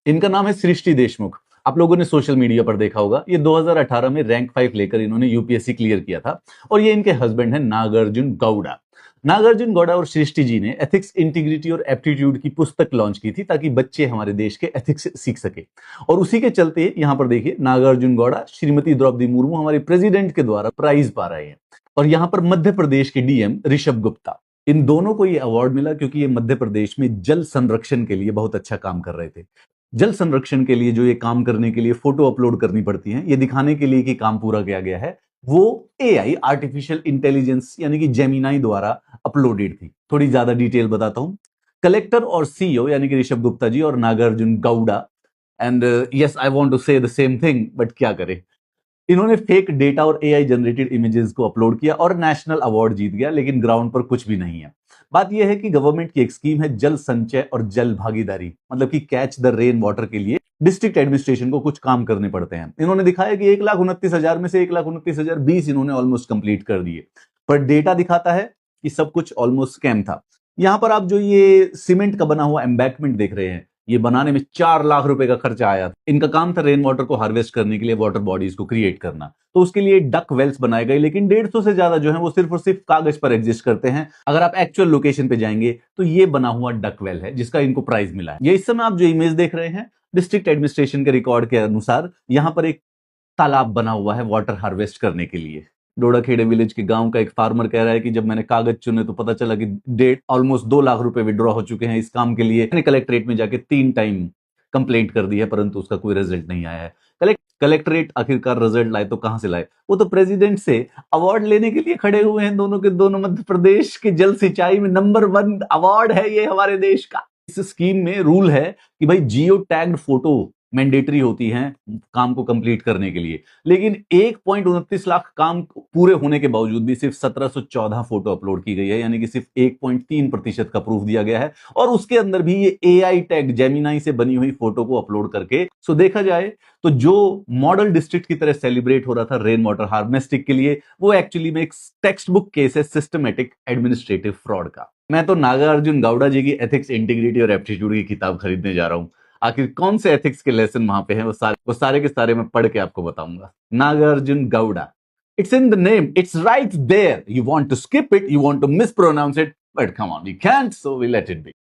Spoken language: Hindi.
इनका नाम है सृष्टि देशमुख। आप लोगों ने सोशल मीडिया पर देखा होगा, ये 2018 में रैंक 5 लेकर इन्होंने यूपीएससी क्लियर किया था। और ये इनके हस्बैंड है नागार्जुन गौड़ा। नागार्जुन गौड़ा और सृष्टि जी ने एथिक्स, इंटीग्रिटी और एप्टीट्यूड की पुस्तक लॉन्च की थी ताकि बच्चे हमारे देश के एथिक्स सीख सके। और उसी के चलते यहां पर देखिए, नागार्जुन गौड़ा श्रीमती द्रौपदी मुर्मू हमारे प्रेसिडेंट के द्वारा प्राइज पा रहे हैं। और यहां पर मध्य प्रदेश के डीएम ऋषभ गुप्ता, इन दोनों को ये अवार्ड मिला क्योंकि ये मध्य प्रदेश में जल संरक्षण के लिए बहुत अच्छा काम कर रहे थे। जल संरक्षण के लिए जो ये काम करने के लिए फोटो अपलोड करनी पड़ती है, ये दिखाने के लिए कि काम पूरा किया गया है, वो एआई, आर्टिफिशियल इंटेलिजेंस यानी कि जेमिनाई द्वारा अपलोडेड थी। थोड़ी ज्यादा डिटेल बताता हूं। कलेक्टर और सीईओ यानी कि ऋषभ गुप्ता जी और Nagarjun Gowda, and yes I want to say the same thing, but क्या करें, इन्होंने फेक डेटा और एआई जनरेटेड इमेजेस को अपलोड किया और नेशनल अवार्ड जीत गया, लेकिन ग्राउंड पर कुछ भी नहीं है। बात यह है कि गवर्नमेंट की एक स्कीम है जल संचय और जल भागीदारी, मतलब कि कैच द रेन वाटर के लिए डिस्ट्रिक्ट एडमिनिस्ट्रेशन को कुछ काम करने पड़ते हैं। इन्होंने दिखाया कि 1,29,000 में से 1,29,020 इन्होंने ऑलमोस्ट कंप्लीट कर दिए, पर डेटा दिखाता है कि सब कुछ ऑलमोस्ट स्कैम था। यहां पर आप जो ये सीमेंट का बना हुआ एम्बैंकमेंट देख रहे हैं, ये बनाने में 4 लाख रुपए का खर्चा आया था। इनका काम था रेन वाटर को हार्वेस्ट करने के लिए वाटर बॉडीज को क्रिएट करना, तो उसके लिए डक वेल्स बनाए गए, लेकिन 150 से ज्यादा जो है वो सिर्फ और सिर्फ कागज पर एग्जिस्ट करते हैं। अगर आप एक्चुअल लोकेशन पे जाएंगे तो ये बना हुआ डक वेल है जिसका इनको प्राइज मिला है। ये इस समय आप जो इमेज देख रहे हैं, डिस्ट्रिक्ट एडमिनिस्ट्रेशन के रिकॉर्ड के अनुसार यहां पर एक तालाब बना हुआ है वाटर हार्वेस्ट करने के लिए। डोडाखेड़े विलेज के गांव का एक फार्मर कह रहा है कि जब मैंने कागज चुने तो पता चला कि डेट ऑलमोस्ट 2 लाख रुपए विड्रॉ हो चुके हैं इस काम के लिए। मैंने कलेक्ट्रेट में जाके 3 टाइम कंप्लेंट कर दी है, परंतु उसका कोई रिजल्ट नहीं आया है। कलेक्ट्रेट आखिरकार रिजल्ट लाए तो कहां से लाए? वो तो प्रेसिडेंट से अवार्ड लेने के लिए खड़े हुए हैं दोनों के दोनों। मध्य प्रदेश के जल सिंचाई में नंबर 1 अवार्ड है ये हमारे देश का। इस स्कीम में रूल है कि भाई जियो टैग्ड फोटो मैंडेटरी होती हैं काम को कंप्लीट करने के लिए, लेकिन 1.29 लाख काम पूरे होने के बावजूद भी सिर्फ 1714 फोटो अपलोड की गई है, यानी कि सिर्फ 1.3% का प्रूफ दिया गया है। और उसके अंदर भी ये एआई टैग जेमिनाई से बनी हुई फोटो को अपलोड करके। सो देखा जाए तो जो मॉडल डिस्ट्रिक्ट की तरह सेलिब्रेट हो रहा था रेन वाटर हार्वेस्टिंग के लिए, वो एक्चुअली में एक टेक्स्ट बुक केस है सिस्टमेटिक एडमिनिस्ट्रेटिव फ्रॉड का। मैं तो नागार्जुन गौड़ा जी की एथिक्स, इंटीग्रिटी और एप्टीट्यूड की किताब खरीदने जा रहा हूं। आखिर कौन से एथिक्स के लेसन वहां पे हैं, वो सारे के सारे मैं पढ़ के आपको बताऊंगा। Nagarjun Gowda, it's in the name, it's right there. You want to skip it, you want to mispronounce it, but come on, you can't, so we let it B.